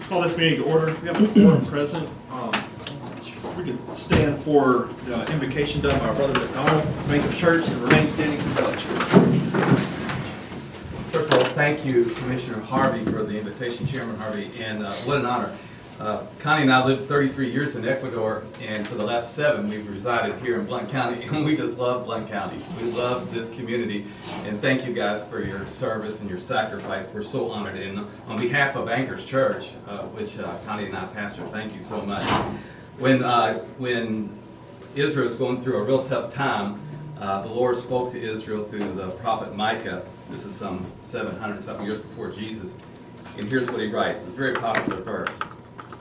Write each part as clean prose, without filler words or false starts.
Call this meeting to order. We have a quorum present. We can stand for the invocation done by our brother McDonald, Bank of Church, and remain standing for pledge. First of all, thank you, Commissioner Harvey, for the invitation, Chairman Harvey, and what an honor. Connie and I lived 33 years in Ecuador, and for the last 7, we've resided here in Blount County, and we just love Blount County. We love this community, and thank you guys for your service and your sacrifice. We're so honored, and on behalf of Anchor's Church, which Connie and I pastor, thank you so much. When Israel is going through a real tough time, the Lord spoke to Israel through the prophet Micah. This is some 700-something years before Jesus, and here's what he writes. It's a very popular verse.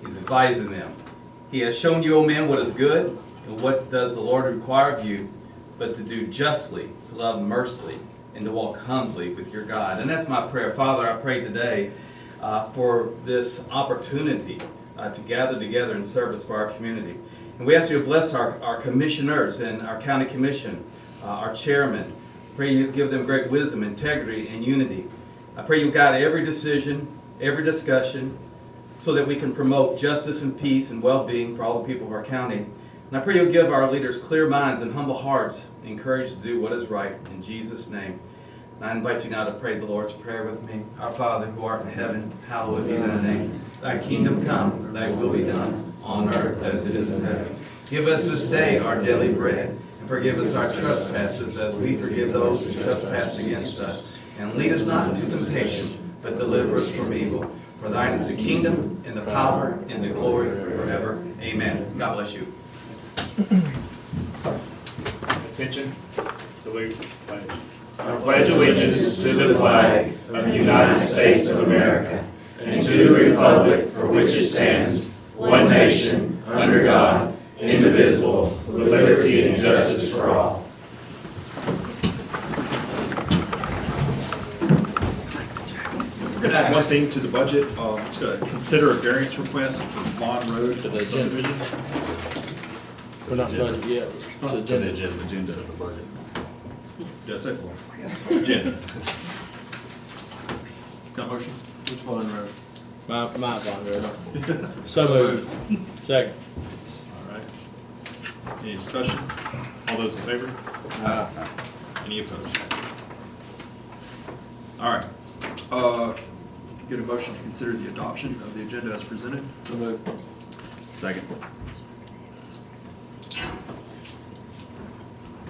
He's advising them. He has shown you, O men, what is good, and what does the Lord require of you, but to do justly, to love mercifully, and to walk humbly with your God. And that's my prayer. Father, I pray today for this opportunity to gather together in service for our community. And we ask you to bless our commissioners and our county commission, our chairman. Pray you give them great wisdom, integrity, and unity. I pray you guide every decision, every discussion, so that we can promote justice and peace and well-being for all the people of our county. And I pray you'll give our leaders clear minds and humble hearts, and courage to do what is right, in Jesus' name. And I invite you now to pray the Lord's Prayer with me. Our Father, who art in heaven, hallowed be thy name. Thy kingdom come, thy will be done, on earth as it is in heaven. Give us this day our daily bread, and forgive us our trespasses as we forgive those who trespass against us. And lead us not into temptation, but deliver us from evil. For thine is the kingdom, and the power, and the glory forever. Amen. God bless you. Attention. Salute. Pledge. I pledge allegiance to the flag of the United States of America and to the republic for which it stands, one nation, under God, indivisible, with liberty and justice for all. We're going to add one thing to the budget. It's going to consider a variance request for Bond Road subdivision. We're not done yet. It's Agenda of the budget. Did I say four? Agenda. Got a motion? Which one, Road? My Bond Road. So moved. Second. All right. Any discussion? All those in favor? Any opposed? All right. Get a motion to consider the adoption of the agenda as presented. So moved. Second.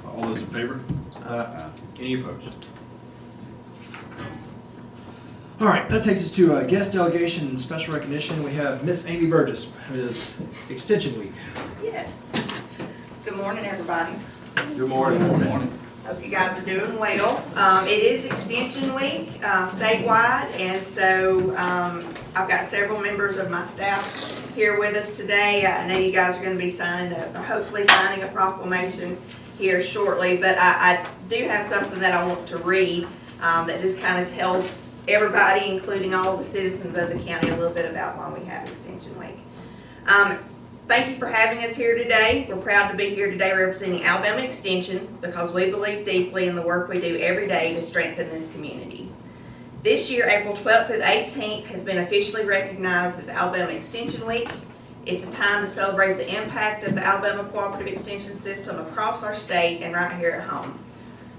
All those in favor? Any opposed? All right, that takes us to guest delegation and special recognition. We have Miss Amy Burgess, who is Extension Week. Yes. Good morning, everybody. Good morning. Good morning. Hope you guys are doing well. It is Extension Week statewide, and so I've got several members of my staff here with us today. I know you guys are going to be hopefully signing a proclamation here shortly, but I do have something that I want to read that just kind of tells everybody, including all of the citizens of the county, a little bit about why we have Extension Week. Thank you for having us here today. We're proud to be here today representing Alabama Extension because we believe deeply in the work we do every day to strengthen this community. This year, April 12th through 18th has been officially recognized as Alabama Extension Week. It's a time to celebrate the impact of the Alabama Cooperative Extension System across our state and right here at home.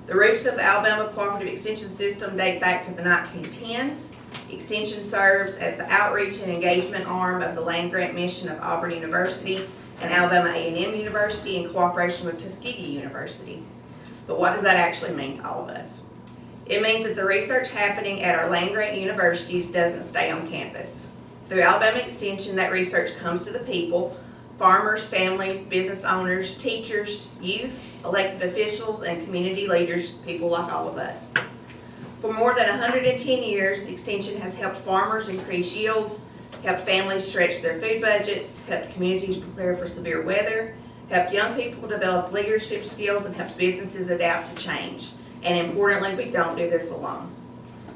The roots of the Alabama Cooperative Extension System date back to the 1910s. Extension serves as the outreach and engagement arm of the land-grant mission of Auburn University and Alabama A&M University in cooperation with Tuskegee University. But what does that actually mean to all of us? It means that the research happening at our land-grant universities doesn't stay on campus. Through Alabama Extension, that research comes to the people, farmers, families, business owners, teachers, youth, elected officials, and community leaders, people like all of us. For more than 110 years, Extension has helped farmers increase yields, helped families stretch their food budgets, helped communities prepare for severe weather, helped young people develop leadership skills, and helped businesses adapt to change. And importantly, we don't do this alone.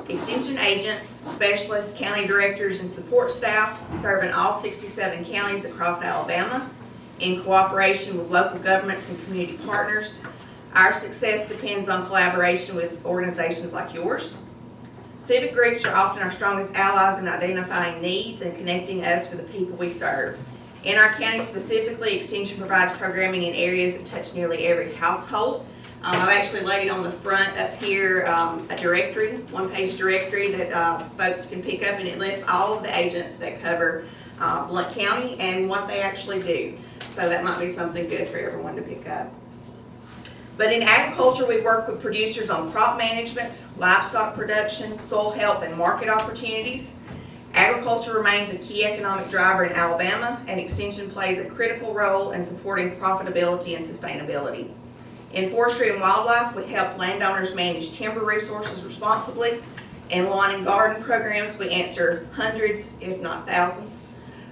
Extension agents, specialists, county directors, and support staff serve in all 67 counties across Alabama in cooperation with local governments and community partners. Our success depends on collaboration with organizations like yours. Civic groups are often our strongest allies in identifying needs and connecting us with the people we serve. In our county specifically, Extension provides programming in areas that touch nearly every household. I've actually laid on the front up here a directory, one-page directory that folks can pick up, and it lists all of the agents that cover Blount County and what they actually do. So that might be something good for everyone to pick up. But in agriculture, we work with producers on crop management, livestock production, soil health, and market opportunities. Agriculture remains a key economic driver in Alabama, and Extension plays a critical role in supporting profitability and sustainability. In forestry and wildlife, we help landowners manage timber resources responsibly. In lawn and garden programs, we answer hundreds, if not thousands,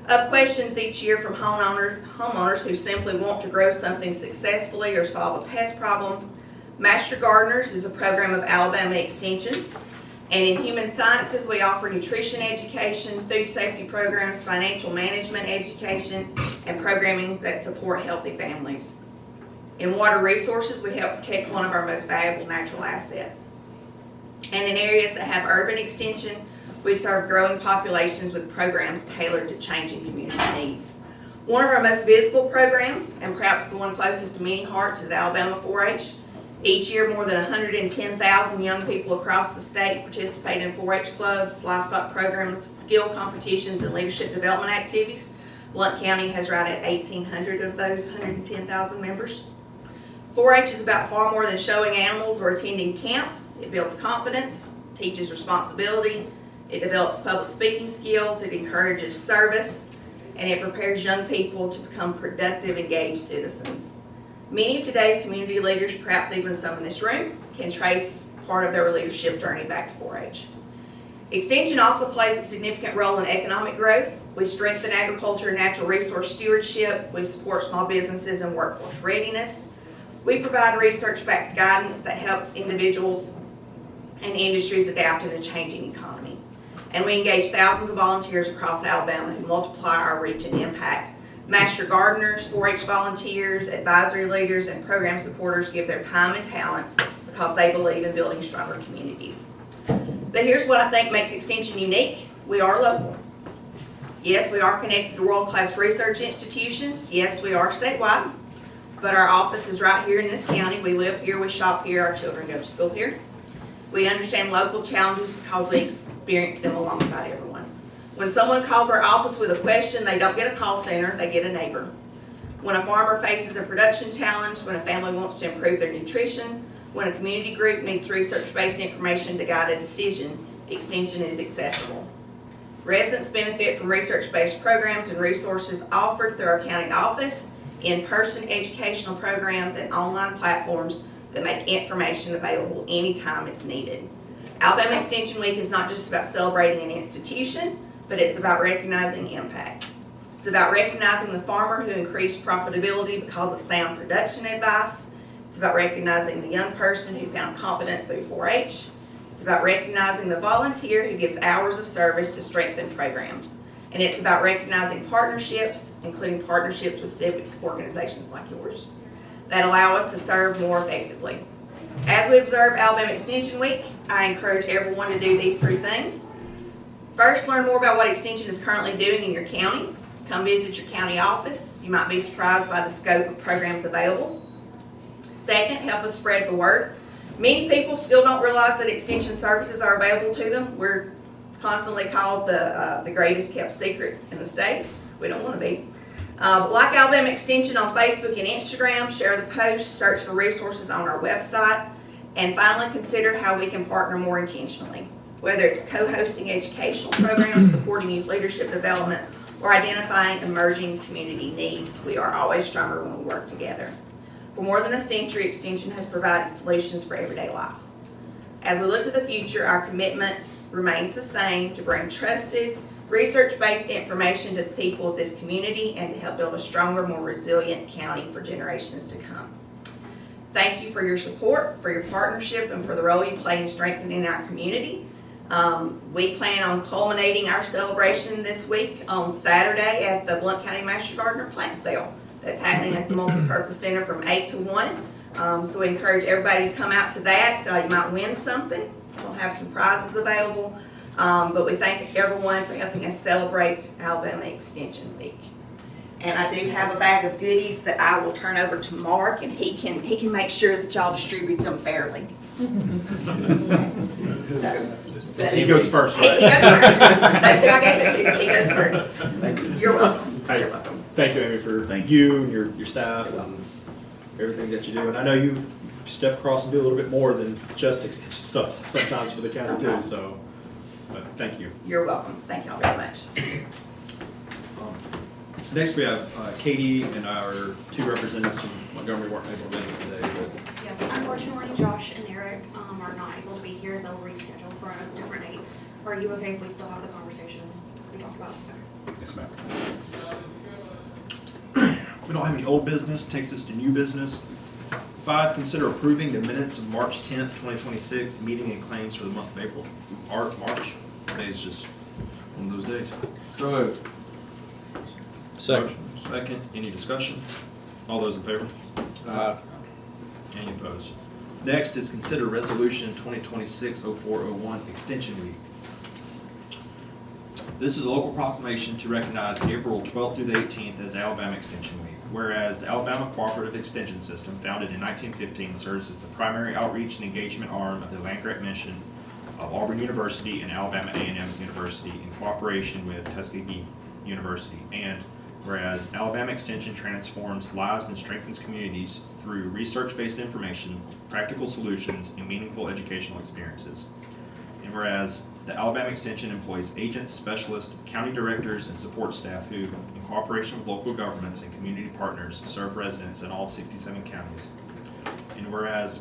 of questions each year from homeowners who simply want to grow something successfully or solve a pest problem. Master Gardeners is a program of Alabama Extension. And in human sciences, we offer nutrition education, food safety programs, financial management education, and programming that support healthy families. In water resources, we help protect one of our most valuable natural assets. And in areas that have urban extension, we serve growing populations with programs tailored to changing community needs. One of our most visible programs, and perhaps the one closest to many hearts, is Alabama 4-H. Each year, more than 110,000 young people across the state participate in 4-H clubs, livestock programs, skill competitions, and leadership development activities. Blount County has right at 1,800 of those 110,000 members. 4-H is about far more than showing animals or attending camp. It builds confidence, teaches responsibility, it develops public speaking skills, it encourages service, and it prepares young people to become productive, engaged citizens. Many of today's community leaders, perhaps even some in this room, can trace part of their leadership journey back to 4-H. Extension also plays a significant role in economic growth. We strengthen agriculture and natural resource stewardship. We support small businesses and workforce readiness. We provide research-backed guidance that helps individuals and industries adapt in a changing economy. And we engage thousands of volunteers across Alabama who multiply our reach and impact. Master gardeners, 4-H volunteers, advisory leaders, and program supporters give their time and talents because they believe in building stronger communities. But here's what I think makes Extension unique. We are local. Yes, we are connected to world-class research institutions. Yes, we are statewide. But our office is right here in this county. We live here, we shop here, our children go to school here. We understand local challenges because we experience them alongside everyone. When someone calls our office with a question, they don't get a call center, they get a neighbor. When a farmer faces a production challenge, when a family wants to improve their nutrition, when a community group needs research-based information to guide a decision, Extension is accessible. Residents benefit from research-based programs and resources offered through our county office, in-person educational programs, and online platforms that make information available anytime it's needed. Alabama Extension Week is not just about celebrating an institution, but it's about recognizing impact. It's about recognizing the farmer who increased profitability because of sound production advice. It's about recognizing the young person who found confidence through 4-H. It's about recognizing the volunteer who gives hours of service to strengthen programs. And it's about recognizing partnerships, including partnerships with civic organizations like yours, that allow us to serve more effectively. As we observe Alabama Extension Week, I encourage everyone to do these 3 things. First, learn more about what Extension is currently doing in your county. Come visit your county office. You might be surprised by the scope of programs available. Second, help us spread the word. Many people still don't realize that Extension services are available to them. We're constantly called the greatest kept secret in the state. We don't want to be. Like Alabama Extension on Facebook and Instagram, share the posts, search for resources on our website, and finally consider how we can partner more intentionally. Whether it's co-hosting educational programs, supporting youth leadership development, or identifying emerging community needs, we are always stronger when we work together. For more than a century, Extension has provided solutions for everyday life. As we look to the future, our commitment remains the same: to bring trusted, research-based information to the people of this community and to help build a stronger, more resilient county for generations to come. Thank you for your support, for your partnership, and for the role you play in strengthening our community. We plan on culminating our celebration this week on Saturday at the Blount County Master Gardener Plant Sale that's happening at the Multipurpose Center from 8 to 1. So we encourage everybody to come out to that. You might win something. We'll have some prizes available, but we thank everyone for helping us celebrate Alabama Extension Week. And I do have a bag of goodies that I will turn over to Mark, and he can make sure that y'all distribute them fairly. So He goes first, he right? goes first. That's who I gave it to. He goes first. Thank you. You're welcome. Hey, You're welcome. thank you, Amy, for you and your staff and everything that you do. And I know you step across and do a little bit more than just extension stuff sometimes for the county too, Sometimes. so, but thank you. You're welcome. Thank y'all very much. Next, we have Katie and our two representatives from Montgomery weren't able to make it today, but Yes, unfortunately, Josh and Eric are not able to be here. They'll reschedule for a different date. Are you okay if we still have the conversation we talked about? Yes, ma'am. we don't have any old business. Takes us to new business. 5, consider approving the minutes of March 10th, 2026, meeting and claims for the month of April. March. Today's just one of those days. So moved. Second. Second. Any discussion? All those in favor? Any opposed? Next is consider resolution 2026-0401 extension week. This is a local proclamation to recognize April 12th through the 18th as Alabama Extension Week. Whereas the Alabama Cooperative Extension System, founded in 1915, serves as the primary outreach and engagement arm of the land-grant mission of Auburn University and Alabama A&M University in cooperation with Tuskegee University. And whereas Alabama Extension transforms lives and strengthens communities through research-based information, practical solutions, and meaningful educational experiences. And whereas the Alabama Extension employs agents, specialists, county directors, and support staff who, in cooperation with local governments and community partners, serve residents in all 67 counties. And whereas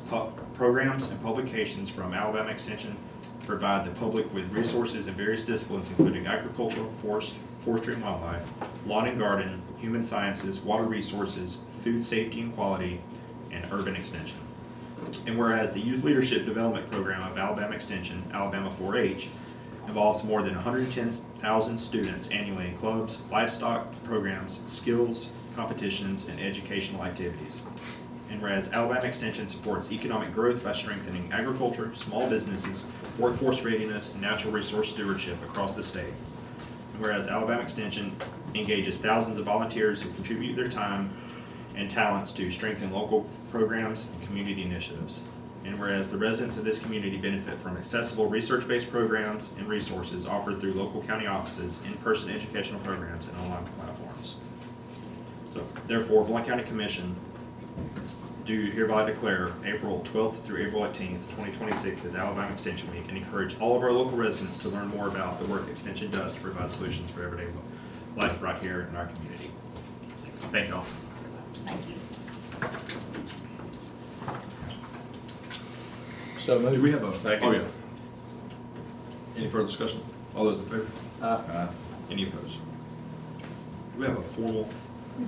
programs and publications from Alabama Extension provide the public with resources in various disciplines, including agriculture, forestry and wildlife, lawn and garden, human sciences, water resources, food safety and quality, and urban extension. And whereas the Youth Leadership Development Program of Alabama Extension, Alabama 4-H, involves more than 110,000 students annually in clubs, livestock programs, skills, competitions, and educational activities. And whereas Alabama Extension supports economic growth by strengthening agriculture, small businesses, workforce readiness, and natural resource stewardship across the state. And whereas Alabama Extension engages thousands of volunteers who contribute their time and talents to strengthen local programs and community initiatives. And whereas the residents of this community benefit from accessible research-based programs and resources offered through local county offices, in-person educational programs, and online platforms. So therefore, Blount County Commission do hereby declare April 12th through April 18th, 2026 as Alabama Extension Week, and encourage all of our local residents to learn more about the work Extension does to provide solutions for everyday life right here in our community. Thank you all. Thank you. So moved. Do we have a second? Oh, yeah. Any further discussion? All those in favor? Any opposed? Do we have a formal, do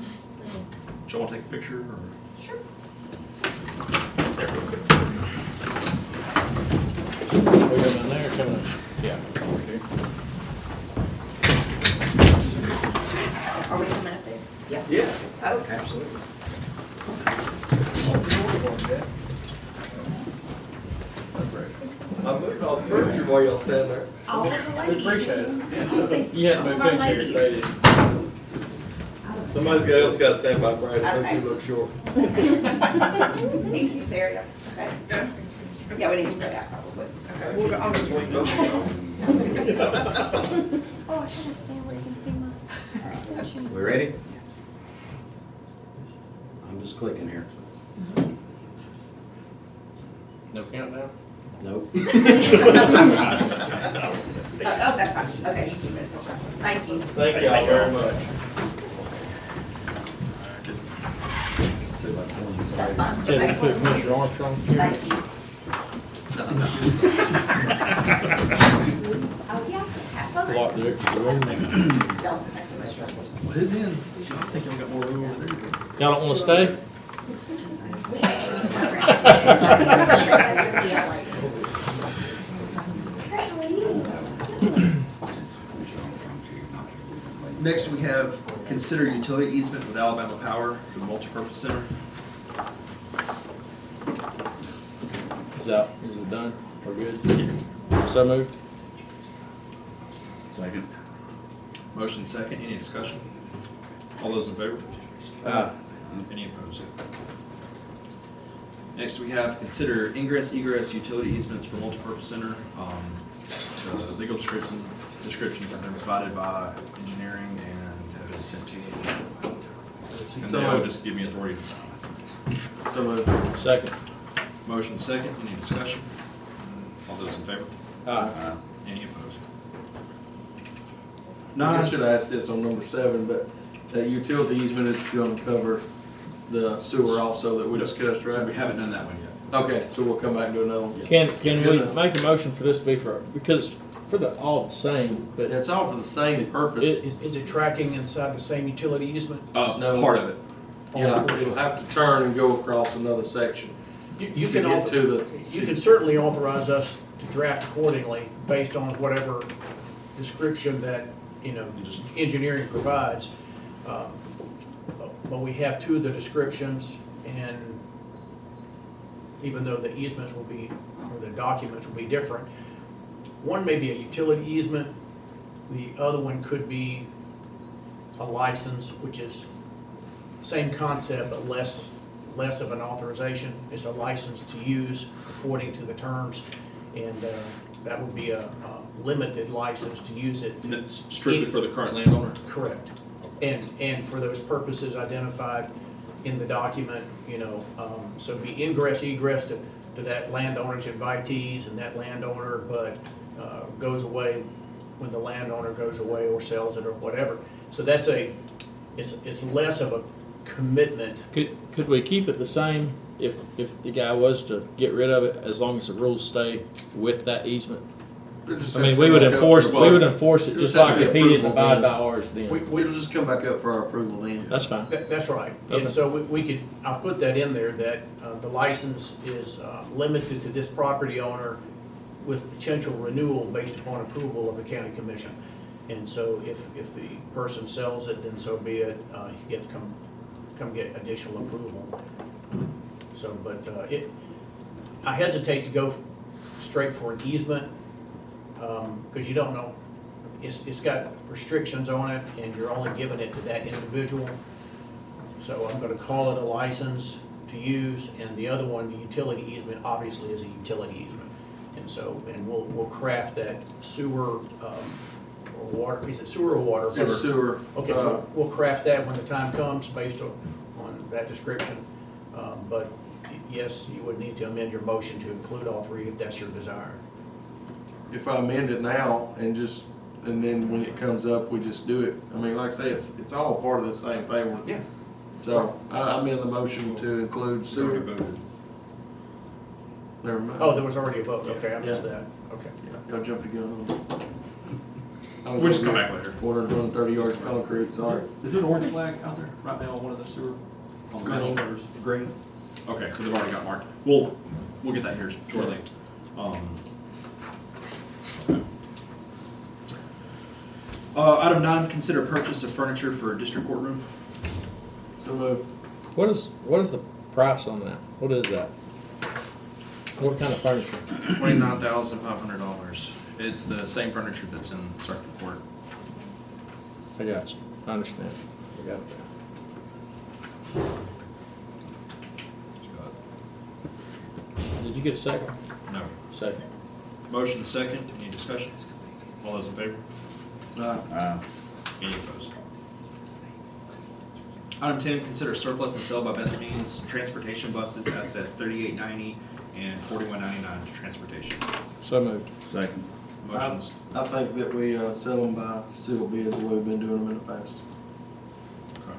you want to take a picture or? Sure. We got one there coming. Yeah. Are we coming up there? Yeah. Yes. Okay. Absolutely. I'm moving all the furniture while y'all stand there. All of the ladies. Appreciate it. You had to move two chairs, Brady. Somebody's else got to stand by Brady, unless we Okay. look short. Easy, Sarah. Okay. Yeah, we need to spread out probably. Okay. We'll go on to Oh, I should have stayed where you can see my extension. We ready? I'm just clicking here. No countdown? Nope. Oh, that's fine. Okay. Thank you. Thank y'all very much. That's fine. Said we put Commissioner Armstrong here. Thank you. Oh, yeah. Have fun. Lock the extra room. Don't. Well, his end, I think y'all got more room over there. Y'all don't want to stay? Next, we have consider utility easement with Alabama Power for the multipurpose center. Is it done? We're good? So moved. Second. Motion second, any discussion? All those in favor? Aye. Any opposed? Next, we have consider ingress, egress, utility easements for multipurpose center. The legal descriptions have been provided by engineering and have been sent to you. And they'll just give me authority to sign. So moved. Second. Motion second, any discussion? All those in favor? Aye. Any opposed? I should have asked this on number 7, but that utility easement is going to cover the sewer also that we discussed, So we right? haven't done that one yet. Okay, so we'll come back and do another one. Can we make a motion for this to be for, because for the, all the same, but It's all for the same purpose. Is it tracking inside the same utility easement? No. Part of it. Yeah, it'll have to turn and go across another section. You To can get to the you can certainly authorize us to draft accordingly based on whatever description that, engineering provides. But we have 2 of the descriptions, and even though the easements will be, or the documents will be different, one may be a utility easement, the other one could be a license, which is same concept, but less of an authorization. It's a license to use according to the terms, and that would be a limited license to use it. And it's strictly for the current landowner? Correct. And for those purposes identified in the document, so it'd be ingress, egress to that landowner's invitees and that landowner, but goes away when the landowner goes away or sells it or whatever. So that's it's less of a commitment. could we keep it the same if the guy was to get rid of it, as long as the rules stay with that easement? I mean, we would enforce it just like if he didn't abide by ours then. We'll just come back up for our approval then. That's fine. That's right. Okay. And so we could, I'll put that in there, that the license is limited to this property owner with potential renewal based upon approval of the county commission. And so if the person sells it, then so be it. You have to come get additional approval. So, but I hesitate to go straight for an easement, because you don't know, it's got restrictions on it, and you're only giving it to that individual. So I'm gonna call it a license to use, and the other one, the utility easement, obviously is a utility easement. And so, and we'll craft that sewer, or water, is it sewer or water? It's sewer. Okay, we'll craft that when the time comes based on that description. But yes, you would need to amend your motion to include all 3 if that's your desire. If I amend it now and then when it comes up, we just do it. I mean, like I say, it's all part of the same thing. Yeah. So I amend the motion to include It's already sewer. voted. Never mind. Oh, there was already a vote, okay, I missed that, okay. Yeah, y'all jumped the gun on me. We'll just come back later. 430 yards of concrete, sorry. Is there an orange flag out there right now on one of the sewer? On the metal covers? Green. Okay, so they've already got marked. We'll get that here shortly. Okay. Item 9, consider purchase of furniture for district courtroom. So moved. What is the price on that? What is that? What kind of furniture? $29,500. It's the same furniture that's in circuit court. I got you. I understand. I got it. Did you get a second? No. Second. Motion second. Any discussion? All those in favor? Any opposed? Item 10, consider surplus and sell by best means transportation buses, assets 3890 and 4199 to transportation. So moved. Second. Motions. I think that we sell them by sealed bids the way we've been doing them in the past. Okay.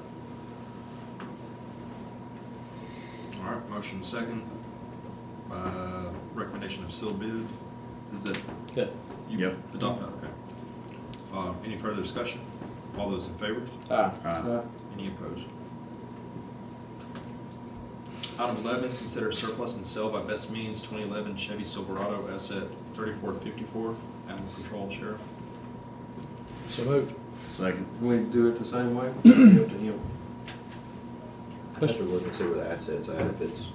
All right, motion second. Recommendation of sealed bid. Is that? Okay. You Yep. adopt that, okay. Any further discussion? All those in favor? Aye. Any opposed? Item 11, consider surplus and sell by best means 2011 Chevy Silverado asset 3454, animal control sheriff. So moved. Second. Can we do it the same way? Up to him. I have to look and see where the asset's at, if it's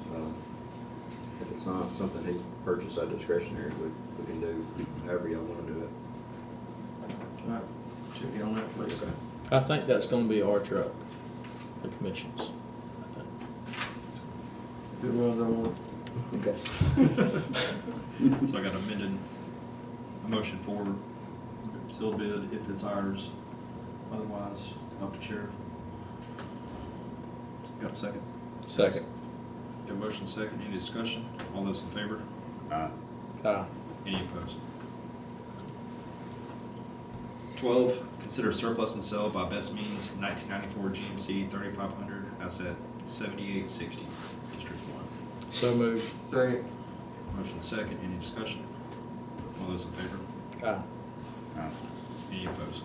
it's not something he purchased at discretionary, we can do however y'all wanna do it. All right, check in on that, please. I think that's gonna be our truck, the commission's. I think. Good runs on one. Okay. So I got a motion for sealed bid if it's ours, otherwise up to sheriff. Got a second? Second. Got a motion second, any discussion? All those in favor? Aye. Any opposed? 12, consider surplus and sell by best means 1994 GMC 3500 asset 7860, District 1. So moved. Second. Motion second, any discussion? All those in favor? Aye. Any opposed?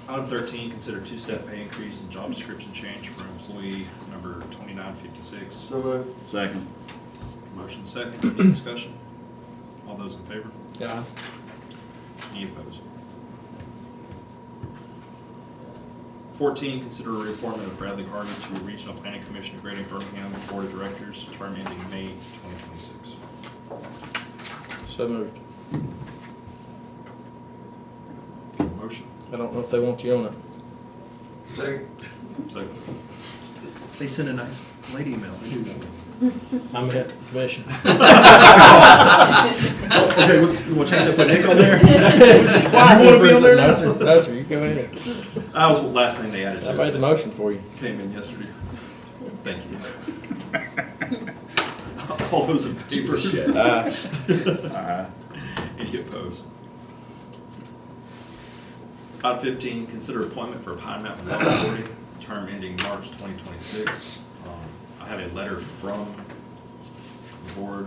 Item 13, consider two-step pay increase and job description change for employee number 2956. So moved. Second. Motion second, any discussion? All those in favor? Aye. Any opposed? 14, consider a reappointment of Bradley Harvey to Regional Planning Commission of Greater Birmingham Board of Directors, term ending May 2026. So moved. Motion. I don't know if they want you on it. Second. Second. They send a nice lady email. They do that. I'm at the commission. Okay, we'll change up with Nick on there. Just quiet. You wanna be on there now? No, sir, you go ahead. That was the last thing they added. I made the motion for you. Came in yesterday. Thank you. All those in favor? Aye. Any opposed? Item 15, consider appointment for Pine Mountain Water Authority, term ending March 2026. I have a letter from the board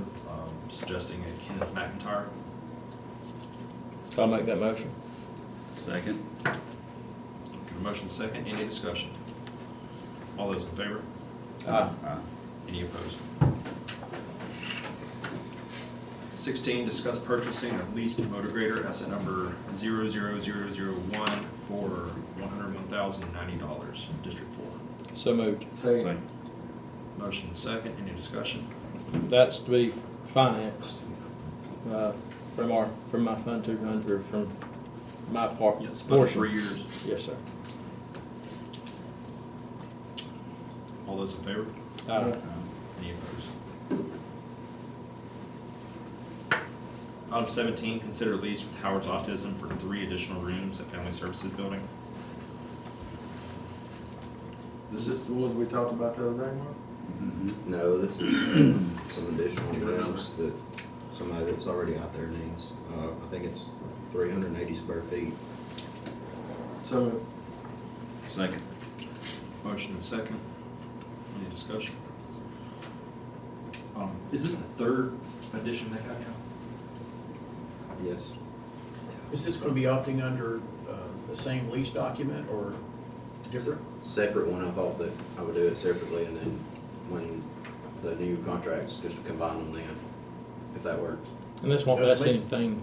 suggesting a Kenneth McIntyre. So I'll make that motion. Second. Got a motion second, any discussion? All those in favor? Aye. Any opposed? 16, discuss purchasing of leased motor grader asset number 00001 for $101,090, District 4. So moved. Second. Motion second, any discussion? That's to be financed from my Fund 200, from my part Yeah, split portion. 3 years. Yes, sir. All those in favor? Aye. Any opposed? Item 17, consider lease with Howard's Autism for 3 additional rooms at Family Services Building. Is this the ones we talked about the other day, Mark? No, this is some additional Give it a rooms that somebody that's already out there needs. I think it's 380 square feet. So moved. Second. Motion and second. Any discussion? Is this the third edition they got now? Yes. Is this going to be opting under the same lease document or different? Separate one, I thought that I would do it separately, and then when the new contracts, just combine them then, if that works. And this won't mess anything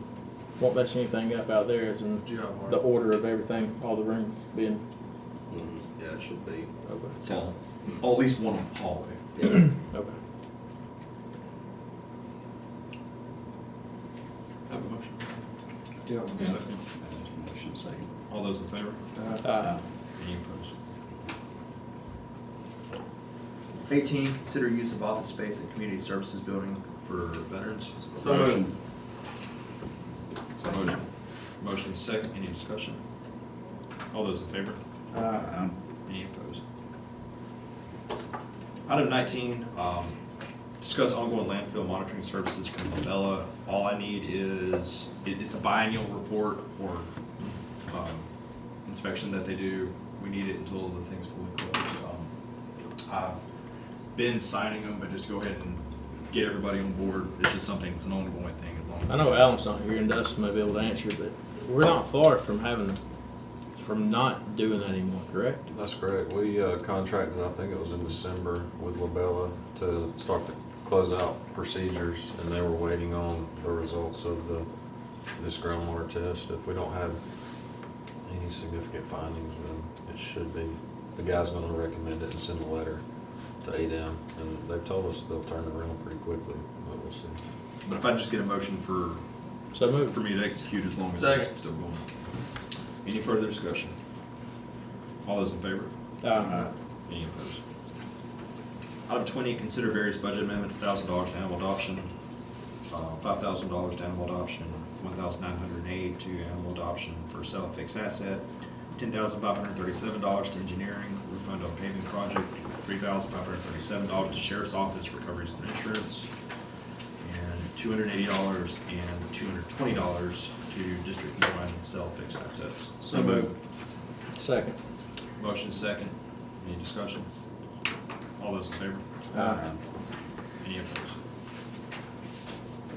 up out there, as in the order of everything, all the rooms being. Yeah, it should be. It's all, at least one on the hallway. Yeah. Okay. Have a motion. Yeah. Second. Motion second. All those in favor? Aye. Any opposed? 18, consider use of office space at Community Services Building for veterans. So moved. Motion. Motion second, any discussion? All those in favor? Any opposed? Item 19, discuss ongoing landfill monitoring services from Labella. All I need is, it's a biannual report or inspection that they do. We need it until the thing's fully closed. I've been signing them, but just go ahead and get everybody on board. It's just something, it's an ongoing thing as long as. I know Alan's not here and Dustin may be able to answer, but we're not far from not doing that anymore, correct? That's correct. We contracted, I think it was in December, with Labella to start the closeout procedures, and they were waiting on the results of this groundwater test. If we don't have any significant findings, then it should be. The guy's going to recommend it and send a letter to 8 M, and they've told us they'll turn it around pretty quickly, but we'll see. But if I just get a motion for So move. me to execute as long as Second. it's still going. Any further discussion? All those in favor? Any opposed? Item 20, consider various budget amendments, $1,000 to animal adoption, $5,000 to animal adoption, $1,908 to animal adoption for sell and fixed asset, $10,537 to engineering, refund on paving project, $3,537 to sheriff's office recoveries and insurance, and $280 and $220 to District 1 sell fixed assets. So moved. Second. Motion second. Any discussion? All those in favor? Any opposed?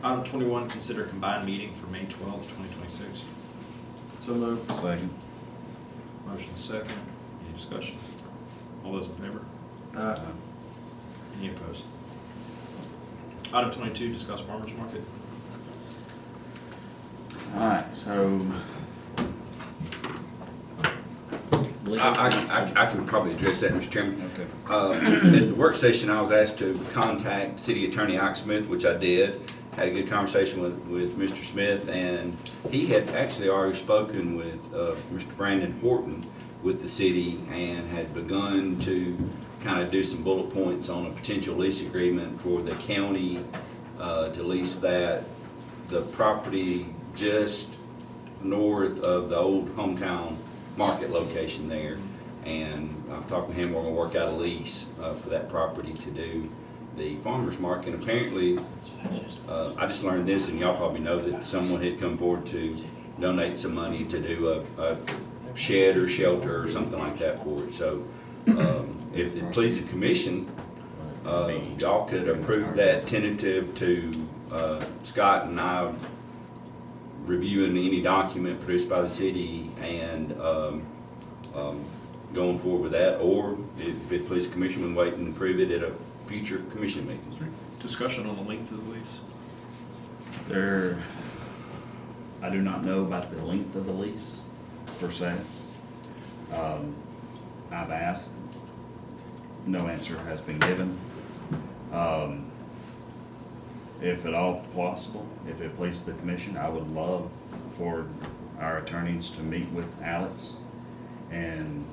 Item 21, consider combined meeting for May 12th, 2026. So moved. Second. Motion second. Any discussion? All those in favor? Any opposed? Item 22, discuss farmers market. All right, so I can probably address that, Mr. Chairman. Okay. At the work session, I was asked to contact City Attorney Ike Smith, which I did. Had a good conversation with Mr. Smith, and he had actually already spoken with Mr. Brandon Horton with the city and had begun to kind of do some bullet points on a potential lease agreement for the county to lease the property just north of the old hometown market location there. And I've talked to him, we're gonna work out a lease for that property to do the farmer's market. And apparently, I just learned this, and y'all probably know that someone had come forward to donate some money to do a shed or shelter or something like that for it. So if it pleases the commission, y'all could approve that tentative to Scott and I reviewing any document produced by the city and going forward with that, or if it pleases the commission, we wait and approve it at a future commission meeting. Discussion on the length of the lease. I do not know about the length of the lease, per se. I've asked, no answer has been given. If at all possible, if it pleases the commission, I would love for our attorneys to meet with Alex and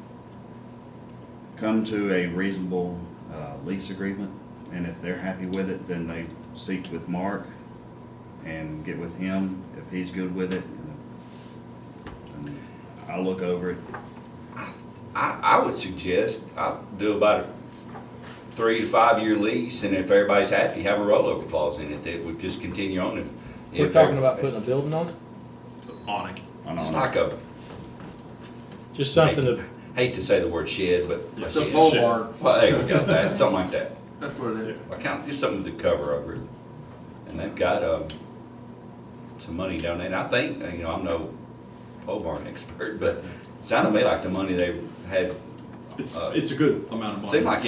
come to a reasonable lease agreement. And if they're happy with it, then they seek with Mark and get with him if he's good with it. And I'll look over it. I would suggest I'll do about a 3 to 5 year lease, and if everybody's happy, have a rollover clause in it that would just continue on. We're talking about putting a building on it? Awning. Just like a, Just something to, hate to say the word shed, but It's a pole barn. well, there we go, that, something like that. That's what it is. I count just something to cover over it. And they've got some money donated. I think, I'm no pole barn expert, but it sounded to me like the money they had. It's a good amount of money. Seemed like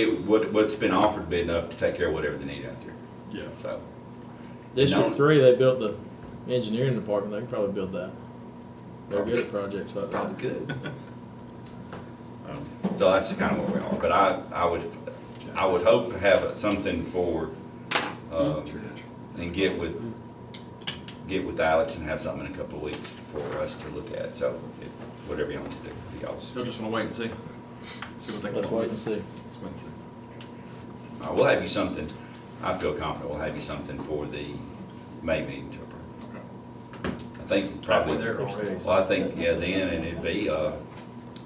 what's been offered to be enough to take care of whatever they need out there. Yeah. So, District 3, they built the engineering department, they can probably build that. They're good at projects like that. probably good. So that's kind of where we are. But I would hope to have something for and get with Alex and have something in a couple of weeks for us to look at. So whatever you want to do, y'all. You'll just want to wait and see. See what they can Let's wait and see. Let's wait and see. We'll have you something. I feel confident we'll have you something for the May meeting to approve. Okay. I think probably Halfway there already. Well, I think then, and it'd be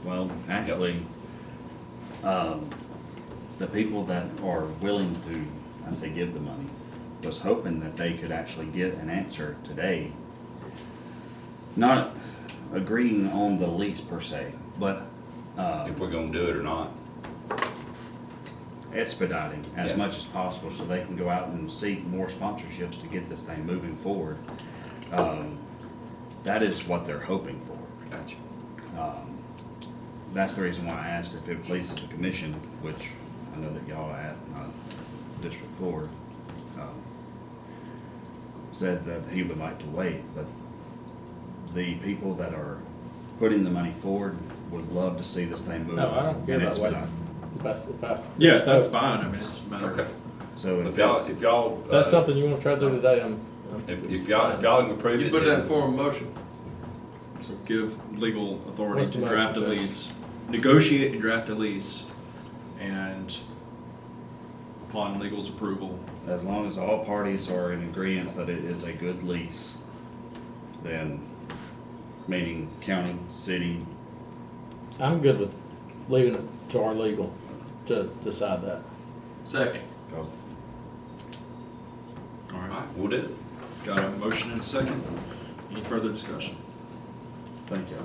Well, actually, the people that are willing to, I say give the money, was hoping that they could actually get an answer today. Not agreeing on the lease per se, but if we're gonna do it or not. expediting as Yeah. much as possible so they can go out and seek more sponsorships to get this thing moving forward. That is what they're hoping for. Gotcha. That's the reason why I asked if it pleases the commission, which I know that y'all at District 4 said that he would like to wait, but the people that are putting the money forward would love to see this thing move. No, I don't care and about waiting. expedite. Yeah, that's fine. I mean, it's a matter Okay. of. So If y'all, If that's something you wanna try to do today, if y'all can approve it. You put that in then- form of motion. So give legal authority What's to the draft a motion, Jason? lease, negotiate and draft a lease, and upon legal's approval. as long as all parties are in agreement that it is a good lease, then, meaning county, city, I'm good with leaving it to our legal to decide that. Second. All All right, right, we'll do it. got a motion and a second. Any further discussion? Thank you.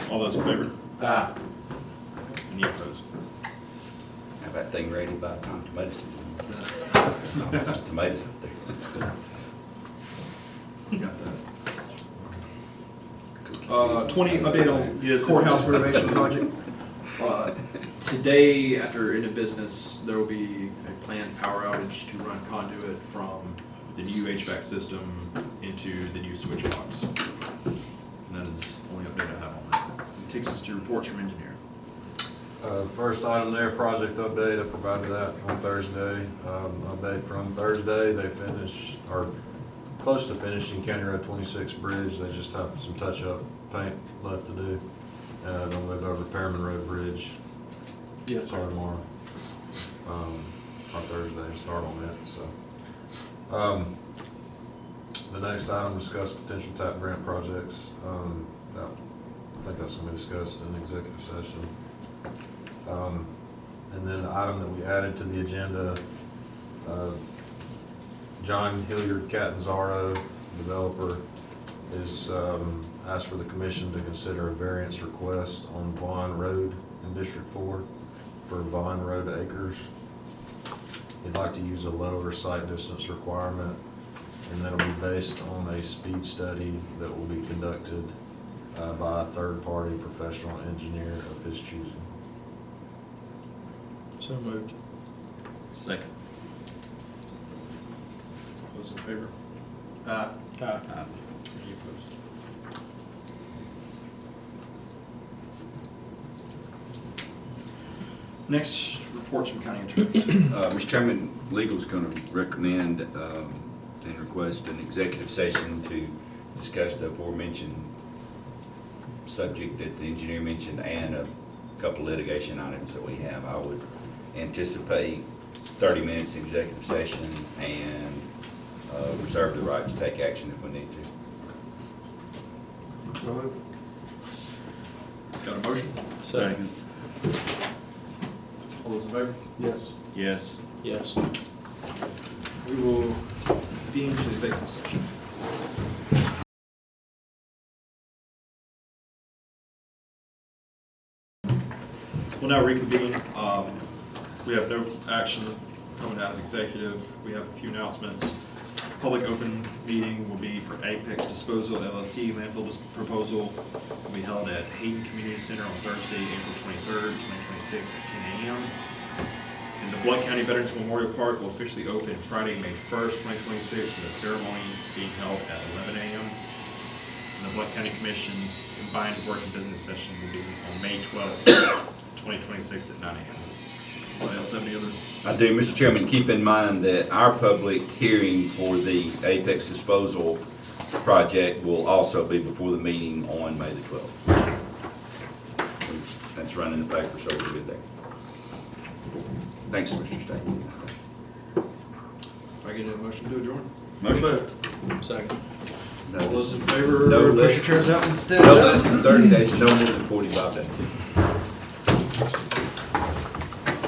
All those in favor? Aye. Any opposed? Have that thing ready by the time tomatoes. Tomatoes up there. You got that. 20, update on the courthouse renovation project. Today, after end of business, there will be a planned power outage to run conduit from the new HVAC system into the new switch box. And that is the only update I have on that. It takes us to reports from engineer. First item there, project update, I provided that on Thursday. Update from Thursday, they finished, or close to finishing County Road 26 bridge. They just have some touch-up paint left to do. They'll move over Pearman Road Bridge. Yes, Start tomorrow. On Thursday, and start on that, so. The next item, discuss potential TAP grant projects. I think that's gonna be discussed in executive session. And then the item that we added to the agenda, John Hilliard Catanzaro, developer, is asked for the commission to consider a variance request on Vaughn Road in District 4 for Vaughn Road acres. He'd like to use a lower site distance requirement, and that'll be based on a speed study that will be conducted by a third-party professional engineer of his choosing. So moved. Second. Those in favor? Aye. Any opposed? Next, reports from county attorneys. Mr. Chairman, legal's going to recommend and request an executive session to discuss the aforementioned subject that the engineer mentioned and a couple litigation items that we have. I would anticipate 30 minutes executive session and reserve the right to take action if we need to. Got a motion? Second. All those in favor? Yes. yes. Yes. We will convene to executive session. We'll now reconvene. We have no action coming out of executive. We have a few announcements. Public open meeting will be for Apex Disposal LLC landfill proposal. Will be held at Hayden Community Center on Thursday, April 23rd, 2026 at 10 a.m. And the Blount County Veterans Memorial Park will officially open Friday, May 1st, 2026, with a ceremony being held at 11 a.m. And the Blount County Commission combined work and business session will be on May 12th, 2026 at 9 a.m. Anybody else have any other? I do, Mr. Chairman, keep in mind that our public hearing for the Apex Disposal project will also be before the meeting on May the 12th. That's running in the paper, so we're good there. Thanks, Mr. State. If I get a motion to adjourn? Motion. Second. All those in favor, No push less- your chairs out instead. No less than 30 days, no more than 45 days.